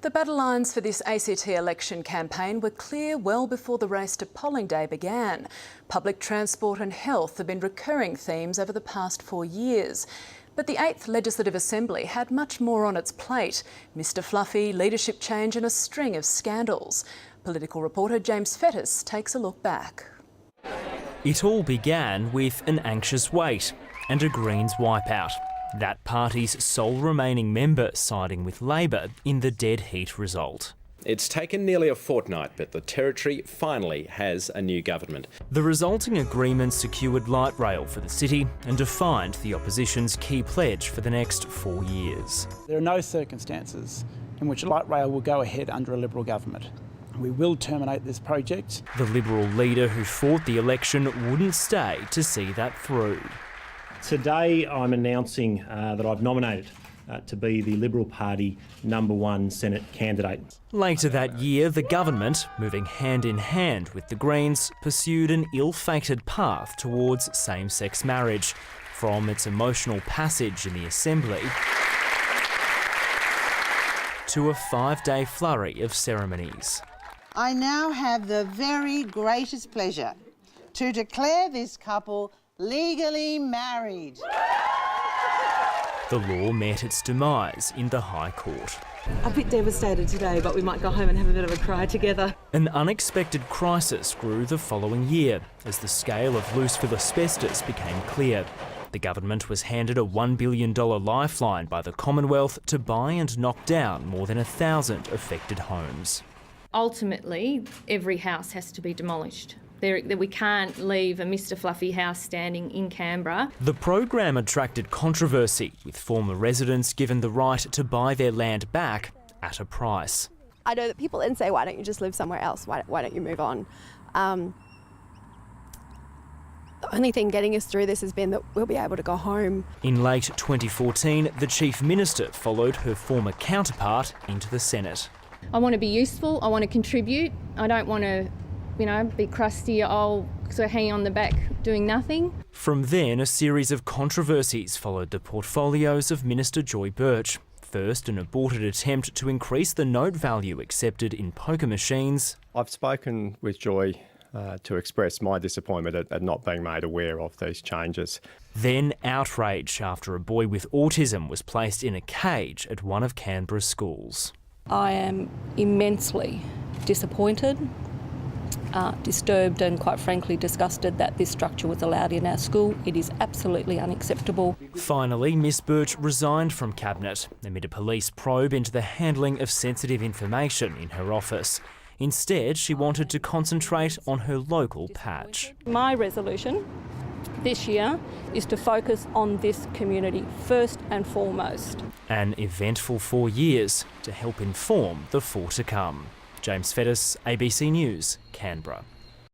The battle lines for this ACT election campaign were clear well before the race to polling day began. Public transport and health have been recurring themes over the past 4 years. But the 8th Legislative Assembly had much more on its plate. Mr Fluffy, leadership change and a string of scandals. Political reporter James Fettis takes a look back. It all began with an anxious wait and a Greens wipeout. That party's sole remaining member siding with Labor in the dead heat result. It's taken nearly a fortnight, but the Territory finally has a new government. The resulting agreement secured light rail for the city and defined the opposition's key pledge for the next 4 years. There are no circumstances in which light rail will go ahead under a Liberal government. We will terminate this project. The Liberal leader who fought the election wouldn't stay to see that through. Today I'm announcing that I've nominated to be the Liberal Party #1 Senate candidate. Later that year, the government, moving hand in hand with the Greens, pursued an ill-fated path towards same-sex marriage, from its emotional passage in the Assembly to a 5-day flurry of ceremonies. I now have the very greatest pleasure to declare this couple legally married. The law met its demise in the High Court. A bit devastated today, but we might go home and have a bit of a cry together. An unexpected crisis grew the following year as the scale of loose-fill asbestos became clear. The government was handed a $1 billion lifeline by the Commonwealth to buy and knock down more than 1,000 affected homes. Ultimately, every house has to be demolished. We can't leave a Mr Fluffy house standing in Canberra. The program attracted controversy, with former residents given the right to buy their land back at a price. I know that people then say, why don't you just live somewhere else? Why don't you move on? The only thing getting us through this has been that we'll be able to go home. In late 2014, the Chief Minister followed her former counterpart into the Senate. I want to be useful, I want to contribute, I don't want to be crusty old sort of hanging on the back doing nothing. From then, a series of controversies followed the portfolios of Minister Joy Birch. First, an aborted attempt to increase the note value accepted in poker machines. I've spoken with Joy to express my disappointment at not being made aware of these changes. Then outrage after a boy with autism was placed in a cage at one of Canberra's schools. I am immensely disappointed, disturbed and quite frankly disgusted that this structure was allowed in our school. It is absolutely unacceptable. Finally, Miss Birch resigned from Cabinet amid a police probe into the handling of sensitive information in her office. Instead, she wanted to concentrate on her local patch. My resolution this year is to focus on this community first and foremost. An eventful 4 years to help inform the 4 to come. James Fettis, ABC News, Canberra.